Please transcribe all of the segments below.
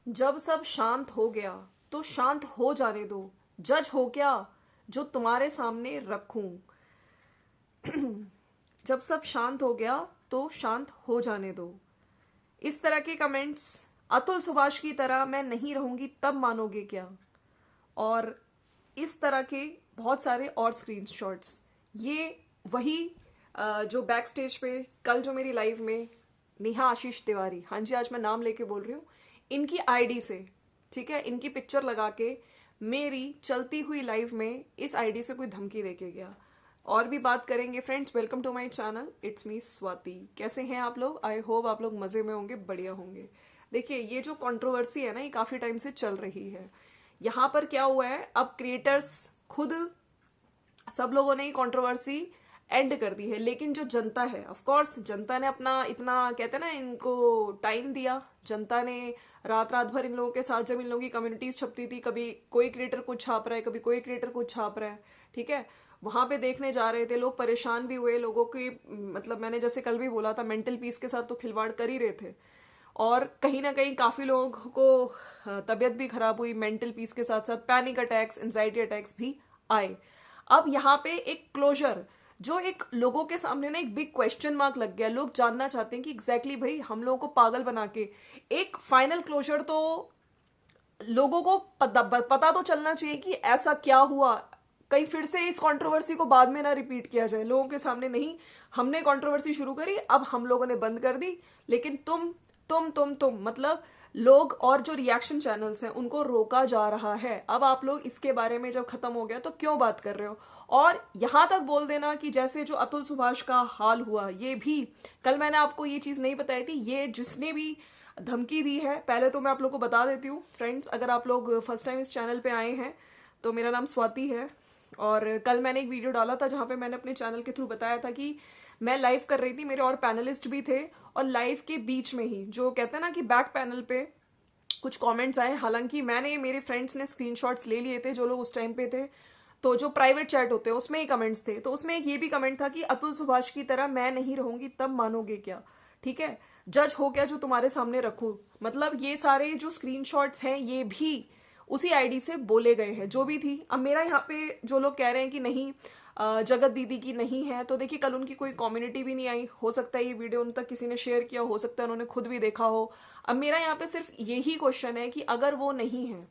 जब सब शांत हो गया तो शांत हो जाने दो। जज हो क्या जो तुम्हारे सामने रखूं। जब सब शांत हो गया तो शांत हो जाने दो। इस तरह के कमेंट्स अतुल सुभाष की तरह मैं नहीं रहूंगी तब मानोगे क्या। और इस तरह के बहुत सारे और स्क्रीनशॉट्स। ये वही जो बैक स्टेज पे कल जो मेरी लाइव में नेहा आशीष तिवारी, हाँ जी आज मैं नाम लेके बोल रही हूँ, इनकी आईडी से, ठीक है, इनकी पिक्चर लगा के मेरी चलती हुई लाइव में इस आईडी से कोई धमकी देके गया। और भी बात करेंगे friends. Welcome to my channel, it's me Swati. कैसे हैं आप लोग? आई होप आप लोग मजे में होंगे, बढ़िया होंगे। देखिए ये जो कंट्रोवर्सी है ना, ये काफी टाइम से चल रही है। यहाँ पर क्या हुआ है, अब क्रिएटर्स खुद, सब लोगों ने ये कंट्रोवर्सी एंड कर दी है, लेकिन जो जनता है, ऑफ कोर्स जनता ने अपना इतना कहते हैं ना, इनको टाइम दिया। जनता ने रात रात भर इन लोगों के साथ, जब इन लोगों की कम्युनिटीज छपती थी, कभी कोई क्रिएटर कुछ छाप रहा है, कभी कोई क्रिएटर कुछ छाप रहा है, ठीक है, वहां पे देखने जा रहे थे लोग। परेशान भी हुए लोगों की, मतलब मैंने जैसे कल भी बोला था, मेंटल पीस के साथ तो खिलवाड़ कर ही रहे थे। और कहीं ना कहीं काफी लोगों को तबीयत भी खराब हुई, मेंटल पीस के साथ साथ पैनिक अटैक्स, एंजाइटी अटैक्स भी आए। अब यहाँ पे एक क्लोजर, जो एक लोगों के सामने ना एक बिग क्वेश्चन मार्क लग गया। लोग जानना चाहते हैं कि एग्जैक्टली भाई हम लोगों को पागल बना के एक फाइनल क्लोजर तो लोगों को पता तो चलना चाहिए कि ऐसा क्या हुआ। कहीं फिर से इस कंट्रोवर्सी को बाद में ना रिपीट किया जाए लोगों के सामने। नहीं, हमने कंट्रोवर्सी शुरू करी, अब हम लोगों ने बंद कर दी, लेकिन तुम मतलब लोग और जो रिएक्शन चैनल्स हैं उनको रोका जा रहा है। अब आप लोग इसके बारे में जब खत्म हो गया तो क्यों बात कर रहे हो। और यहां तक बोल देना कि जैसे जो अतुल सुभाष का हाल हुआ, ये भी कल मैंने आपको ये चीज नहीं बताई थी। ये जिसने भी धमकी दी है, पहले तो मैं आप लोग को बता देती हूँ फ्रेंड्स, अगर आप लोग फर्स्ट टाइम इस चैनल पे आए हैं तो मेरा नाम स्वाति है। और कल मैंने एक वीडियो डाला था जहां पे मैंने अपने चैनल के थ्रू बताया था कि मैं लाइव कर रही थी, मेरे और पैनलिस्ट भी थे, और लाइव के बीच में ही जो कहते हैं ना कि बैक पैनल पे कुछ कमेंट्स आए। हालांकि मैंने, मेरे फ्रेंड्स ने स्क्रीनशॉट्स ले लिए थे जो लोग उस टाइम पे थे, तो जो प्राइवेट चैट होते हैं उसमें ही कमेंट्स थे। तो उसमें एक ये भी कमेंट था कि अतुल सुभाष की तरह मैं नहीं रहूंगी तब मानोगे क्या। ठीक है, जज हो क्या जो तुम्हारे सामने रखू। मतलब ये सारे जो स्क्रीनशॉट्स हैं ये भी उसी आईडी से बोले गए हैं जो भी थी। अब मेरा यहाँ पे जो लोग कह रहे हैं कि नहीं जगत दीदी की नहीं है, तो देखिए कल उनकी कोई कम्युनिटी भी नहीं आई, हो सकता है ये वीडियो उन तक किसी ने शेयर किया, हो सकता है उन्होंने खुद भी देखा हो। अब मेरा यहाँ पे सिर्फ यही क्वेश्चन है कि अगर वो नहीं है,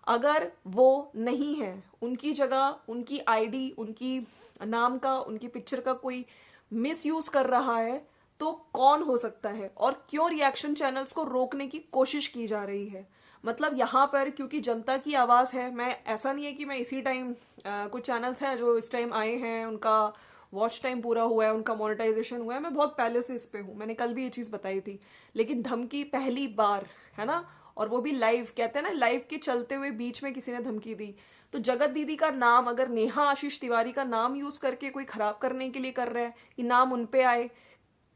अगर वो नहीं है, उनकी जगह उनकी आईडी, उनकी नाम का, उनकी पिक्चर का कोई मिस यूज कर रहा है, तो कौन हो सकता है और क्यों रिएक्शन चैनल्स को रोकने की कोशिश की जा रही है। मतलब यहाँ पर क्योंकि जनता की आवाज है, मैं ऐसा नहीं है कि मैं इसी टाइम, कुछ चैनल्स हैं जो इस टाइम आए हैं, उनका वॉच टाइम पूरा हुआ है, उनका मोनेटाइजेशन हुआ है, मैं बहुत पहले से इस पे हूँ, मैंने कल भी ये चीज बताई थी। लेकिन धमकी पहली बार है ना, और वो भी लाइव, कहते हैं ना लाइव के चलते हुए बीच में किसी ने धमकी दी। तो जगत दीदी का नाम अगर नेहा आशीष तिवारी का नाम यूज करके कोई खराब करने के लिए कर रहा है कि नाम उनपे आए,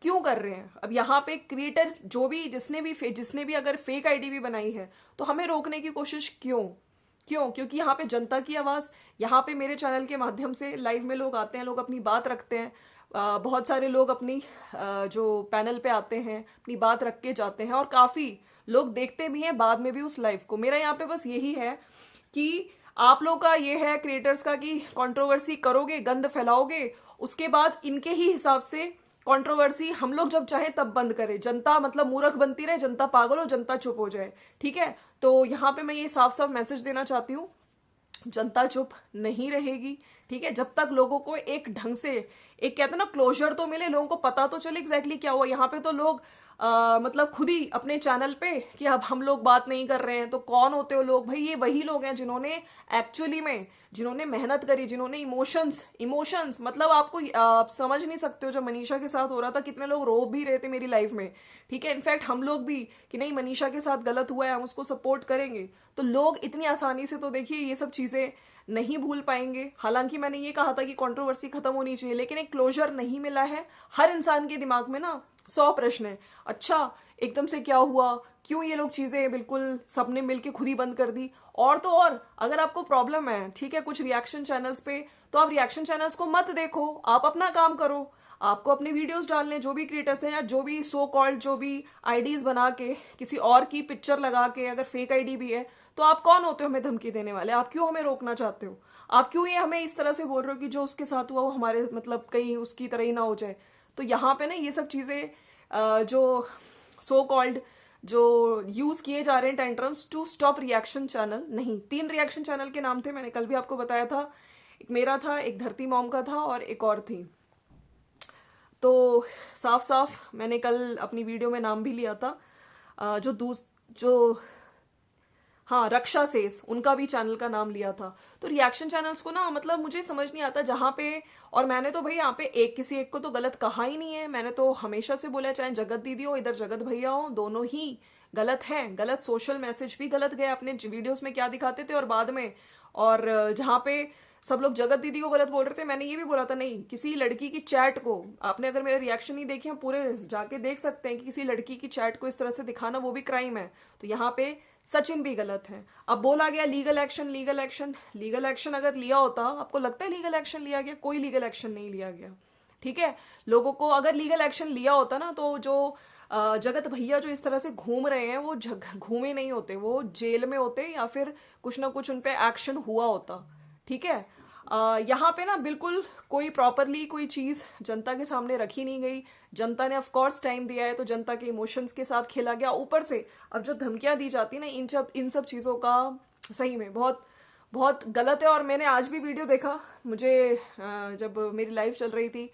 क्यों कर रहे हैं। अब यहाँ पे क्रिएटर जो भी, जिसने भी अगर फेक आईडी भी बनाई है, तो हमें रोकने की कोशिश क्यों क्यों क्योंकि यहाँ पे जनता की आवाज, यहाँ पे मेरे चैनल के माध्यम से लाइव में लोग आते हैं, लोग अपनी बात रखते हैं। बहुत सारे लोग अपनी जो पैनल पे आते हैं अपनी बात रख के जाते हैं, और काफी लोग देखते भी हैं बाद में भी उस लाइव को। मेरा यहाँ पे बस यही है कि आप लोग का ये है क्रिएटर्स का कि कंट्रोवर्सी करोगे, गंद फैलाओगे, उसके बाद इनके ही हिसाब से कंट्रोवर्सी हम लोग जब चाहे तब बंद करें। जनता मतलब मूर्ख बनती रहे, जनता पागल हो, जनता चुप हो जाए। ठीक है, तो यहाँ पे मैं ये साफ साफ मैसेज देना चाहती हूँ, जनता चुप नहीं रहेगी। ठीक है, जब तक लोगों को एक ढंग से, एक कहते हैं ना क्लोजर तो मिले, लोगों को पता तो चले एग्जैक्टली क्या हुआ। यहाँ पे तो लोग मतलब खुद ही अपने चैनल पे कि अब हम लोग बात नहीं कर रहे हैं, तो कौन होते हो लोग भाई? ये वही लोग हैं जिन्होंने एक्चुअली में, जिन्होंने मेहनत करी, जिन्होंने इमोशंस मतलब आपको आप समझ नहीं सकते हो। जो मनीषा के साथ हो रहा था, कितने लोग रो भी रहे थे मेरी लाइफ में। ठीक है, इनफैक्ट हम लोग भी कि नहीं मनीषा के साथ गलत हुआ है, हम उसको सपोर्ट करेंगे। तो लोग इतनी आसानी से तो देखिए ये सब चीजें नहीं भूल पाएंगे। हालांकि मैंने ये कहा था कि कंट्रोवर्सी खत्म होनी चाहिए, लेकिन एक क्लोजर नहीं मिला है। हर इंसान के दिमाग में ना 100 प्रश्न है। अच्छा, एकदम से क्या हुआ, क्यों ये लोग चीजें बिल्कुल सबने मिलके खुद ही बंद कर दी। और तो और अगर आपको प्रॉब्लम है, ठीक है, कुछ रिएक्शन चैनल्स पे, तो आप रिएक्शन चैनल्स को मत देखो, आप अपना काम करो। आपको अपने वीडियोस डालने, जो भी क्रिएटर्स हैं या जो भी सो कॉल्ड जो भी आईडीज बना के किसी और की पिक्चर लगा के, अगर फेक आईडी भी है, तो आप कौन होते हो हमें धमकी देने वाले? आप क्यों हमें रोकना चाहते हो? आप क्यों ये हमें इस तरह से बोल रहे हो कि जो उसके साथ हुआ वो हमारे मतलब कहीं उसकी तरह ही ना हो जाए? तो यहाँ पे ना ये सब चीजें जो सो कॉल्ड जो यूज किए जा रहे हैं tantrums to stop reaction channel, नहीं, 3 रिएक्शन चैनल के नाम थे, मैंने कल भी आपको बताया था। एक मेरा था, एक धरती मॉम का था और एक और थी। तो साफ साफ मैंने कल अपनी वीडियो में नाम भी लिया था। जो हाँ, रक्षा सेस, उनका भी चैनल का नाम लिया था। तो रिएक्शन चैनल्स को ना मतलब मुझे समझ नहीं आता जहां पे, और मैंने तो भाई यहाँ पे किसी एक को तो गलत कहा ही नहीं है। मैंने तो हमेशा से बोला, चाहे जगत दीदी हो इधर जगत भैया हो, दोनों ही गलत हैं। गलत सोशल मैसेज भी गलत गए, अपने वीडियोस में क्या दिखाते थे और बाद में। और जहां पे सब लोग जगत दीदी को गलत बोल रहे थे, मैंने ये भी बोला था नहीं, किसी लड़की की चैट को, आपने अगर मेरे रिएक्शन नहीं देखे हैं पूरे, जाके देख सकते हैं कि किसी लड़की की चैट को इस तरह से दिखाना वो भी क्राइम है। तो यहाँ पे सचिन भी गलत है। अब बोला गया legal action, legal action, legal action अगर लिया होता, आपको लगता है लीगल एक्शन लिया गया? कोई लीगल एक्शन नहीं लिया गया। ठीक है, लोगों को अगर लीगल एक्शन लिया होता ना, तो जो जगत भैया जो इस तरह से घूम रहे हैं वो घूमे नहीं होते, वो जेल में होते या फिर कुछ ना कुछ उनपे एक्शन हुआ होता। ठीक है, यहाँ पे ना बिल्कुल कोई प्रॉपरली कोई चीज जनता के सामने रखी नहीं गई। जनता ने ऑफ कोर्स टाइम दिया है, तो जनता के इमोशंस के साथ खेला गया। ऊपर से अब जो धमकियां दी जाती है ना, इन सब चीजों का सही में बहुत बहुत गलत है। और मैंने आज भी वीडियो देखा, मुझे जब मेरी लाइव चल रही थी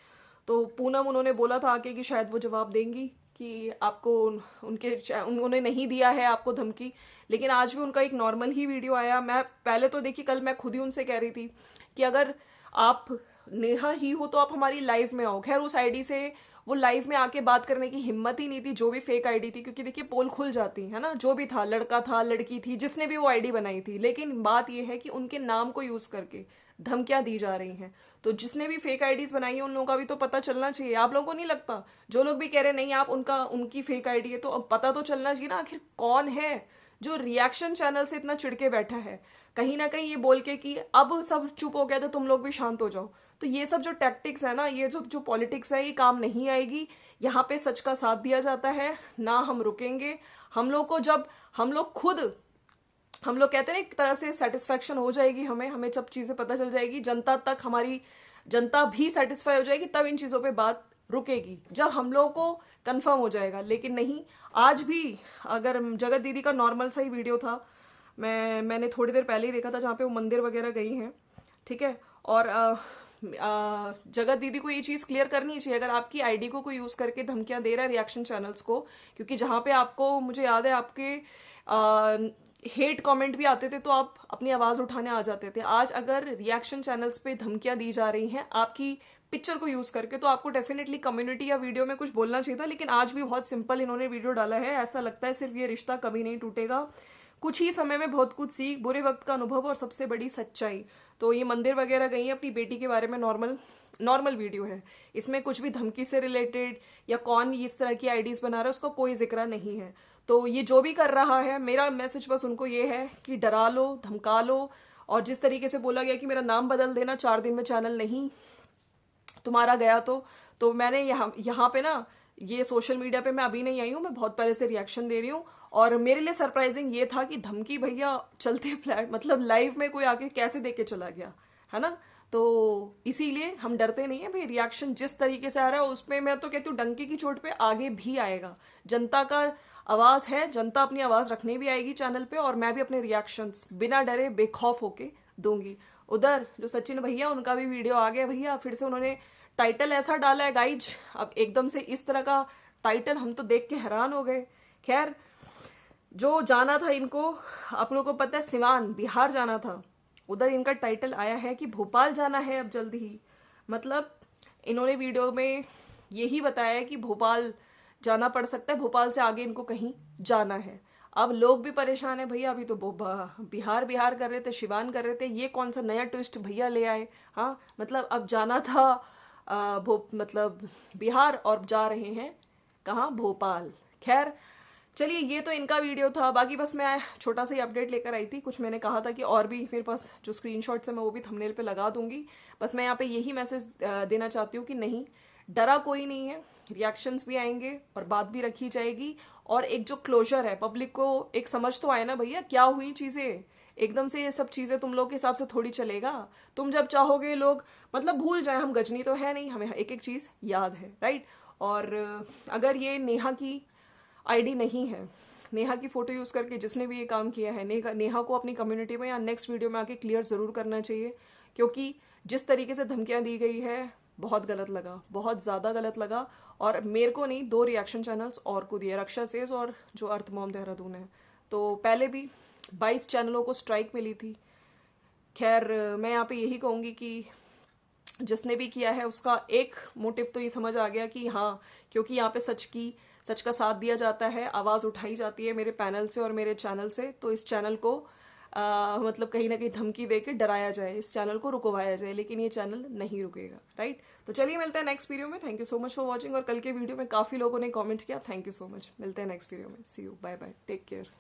तो पूनम उन्होंने बोला था आके कि शायद वो जवाब देंगी कि आपको उन्होंने नहीं दिया है आपको धमकी। लेकिन आज भी उनका एक नॉर्मल ही वीडियो आया। मैं पहले तो देखी, कल मैं खुद ही उनसे कह रही थी कि अगर आप नेहा ही हो तो आप हमारी लाइव में आओ। खैर उस आईडी से वो लाइव में आके बात करने की हिम्मत ही नहीं थी, जो भी फेक आईडी थी, क्योंकि देखिए पोल खुल जाती है ना, जो भी था, लड़का था लड़की थी, जिसने भी वो आईडी बनाई थी। लेकिन बात यह है कि उनके नाम को यूज करके धमकियां दी जा रही हैं। तो जिसने भी फेक आईडीज बनाई है उन लोगों का भी तो पता चलना चाहिए। आप लोगों को नहीं लगता? जो लोग भी कह रहे नहीं आप उनकी फेक आईडी है, तो अब पता तो चलना चाहिए ना आखिर कौन है जो रिएक्शन चैनल से इतना चिढ़के बैठा है, कहीं ना कहीं ये बोल के कि अब सब चुप हो गया तो तुम लोग भी शांत हो जाओ। तो ये सब जो टैक्टिक्स है ना, ये जो पॉलिटिक्स है, ये काम नहीं आएगी। यहाँ पे सच का साथ दिया जाता है ना, हम रुकेंगे। हम लोग को जब हम लोग कहते हैं एक तरह से सेटिस्फेक्शन हो जाएगी, हमें जब चीजें पता चल जाएगी, जनता तक हमारी जनता भी सेटिस्फाई हो जाएगी, तब इन चीजों पे बात रुकेगी, जब हम लोगों को कंफर्म हो जाएगा। लेकिन नहीं, आज भी अगर जगत दीदी का नॉर्मल सा ही वीडियो था, मैंने थोड़ी देर पहले ही देखा था, जहाँ पे वो मंदिर वगैरह गई हैं। ठीक है, और जगत दीदी को ये चीज क्लियर करनी चाहिए, अगर आपकी आईडी को कोई यूज करके धमकियां दे रहा है रिएक्शन चैनल्स को, क्योंकि जहां पे आपको, मुझे याद है आपके हेट कमेंट भी आते थे तो आप अपनी आवाज उठाने आ जाते थे। आज अगर रिएक्शन चैनल्स पे धमकियां दी जा रही हैं आपकी पिक्चर को यूज करके, तो आपको डेफिनेटली कम्युनिटी या वीडियो में कुछ बोलना चाहिए था। लेकिन आज भी बहुत सिंपल इन्होंने वीडियो डाला है। ऐसा लगता है सिर्फ ये रिश्ता कभी नहीं टूटेगा, कुछ ही समय में बहुत कुछ सीख, बुरे वक्त का अनुभव और सबसे बड़ी सच्चाई। तो ये मंदिर वगैरह गई है अपनी बेटी के बारे में, नॉर्मल वीडियो है, इसमें कुछ भी धमकी से रिलेटेड या कौन इस तरह की आईडीज बना रहा है उसका कोई जिक्र नहीं है। तो ये जो भी कर रहा है, मेरा मैसेज बस उनको ये है कि डरा लो, धमका लो। और जिस तरीके से बोला गया कि मेरा नाम बदल देना, 4 दिन में चैनल नहीं तुम्हारा गया, तो मैंने यहाँ पे ना, ये सोशल मीडिया पे मैं अभी नहीं आई हूँ, मैं बहुत पहले से रिएक्शन दे रही हूँ। और मेरे लिए सरप्राइजिंग ये था कि धमकी भैया चलते फ्लैट मतलब लाइव में कोई आके कैसे देके चला गया, है ना। तो इसीलिए हम डरते नहीं है भाई, रिएक्शन जिस तरीके से आ रहा है उसमें मैं तो कहती हूँ डंके की चोट पे आगे भी आएगा। जनता का आवाज है, जनता अपनी आवाज रखने भी आएगी चैनल पे, और मैं भी अपने रिएक्शंस बिना डरे बेखौफ होके दूंगी। उधर जो सचिन भैया, उनका भी वीडियो आ गया भैया, फिर से उन्होंने टाइटल ऐसा डाला है गाइज, अब एकदम से इस तरह का टाइटल हम तो देख के हैरान हो गए। खैर, जो जाना था इनको, आप लोगों को पता है सिवान बिहार जाना था, उधर इनका टाइटल आया है कि भोपाल जाना है अब जल्दी ही। मतलब इन्होंने वीडियो में यही बताया है कि भोपाल जाना पड़ सकता है, भोपाल से आगे इनको कहीं जाना है। अब लोग भी परेशान है भैया, अभी तो बिहार कर रहे थे, शिवान कर रहे थे, ये कौन सा नया ट्विस्ट भैया ले आए। हाँ, मतलब अब जाना था मतलब बिहार, और जा रहे हैं कहाँ, भोपाल। खैर चलिए, ये तो इनका वीडियो था। बाकी बस मैं छोटा सा ही अपडेट लेकर आई थी, कुछ मैंने कहा था कि और भी मेरे पास जो स्क्रीनशॉट्स है मैं वो भी थंबनेल पे लगा दूंगी। बस मैं यहाँ पे यही मैसेज देना चाहती हूँ कि नहीं, डरा कोई नहीं है, रिएक्शंस भी आएंगे और बात भी रखी जाएगी, और एक जो क्लोजर है, पब्लिक को एक समझ तो आए ना भैया क्या हुई चीजें। एकदम से ये सब चीजें तुम लोग के हिसाब से थोड़ी चलेगा। तुम जब चाहोगे लोग मतलब भूल जाए, हम गजनी तो है नहीं, हमें एक एक चीज याद है, राइट। और अगर ये नेहा की आईडी नहीं है, नेहा की फोटो यूज करके जिसने भी ये काम किया है, नेहा को अपनी कम्युनिटी में या नेक्स्ट वीडियो में आके क्लियर जरूर करना चाहिए, क्योंकि जिस तरीके से धमकियां दी गई है बहुत गलत लगा, बहुत ज्यादा गलत लगा। और मेरे को नहीं, 2 रिएक्शन चैनल्स और को दिए, रक्षा सेज और जो अर्थ मॉम देहरादून है। तो पहले भी 22 चैनलों को स्ट्राइक मिली थी। खैर मैं यहाँ पे यही कहूंगी कि जिसने भी किया है उसका एक मोटिव तो ये समझ आ गया कि हाँ, क्योंकि यहाँ पे सच का साथ दिया जाता है, आवाज उठाई जाती है मेरे पैनल से और मेरे चैनल से, तो इस चैनल को मतलब कहीं ना कहीं धमकी देके डराया जाए, इस चैनल को रुकवाया जाए, लेकिन ये चैनल नहीं रुकेगा, राइट। तो चलिए मिलते हैं नेक्स्ट वीडियो में। Thank you so much for watching. और कल के वीडियो में काफी लोगों ने कमेंट किया, थैंक यू सो मच। मिलते हैं नेक्स्ट वीडियो में, see you, bye bye, take care.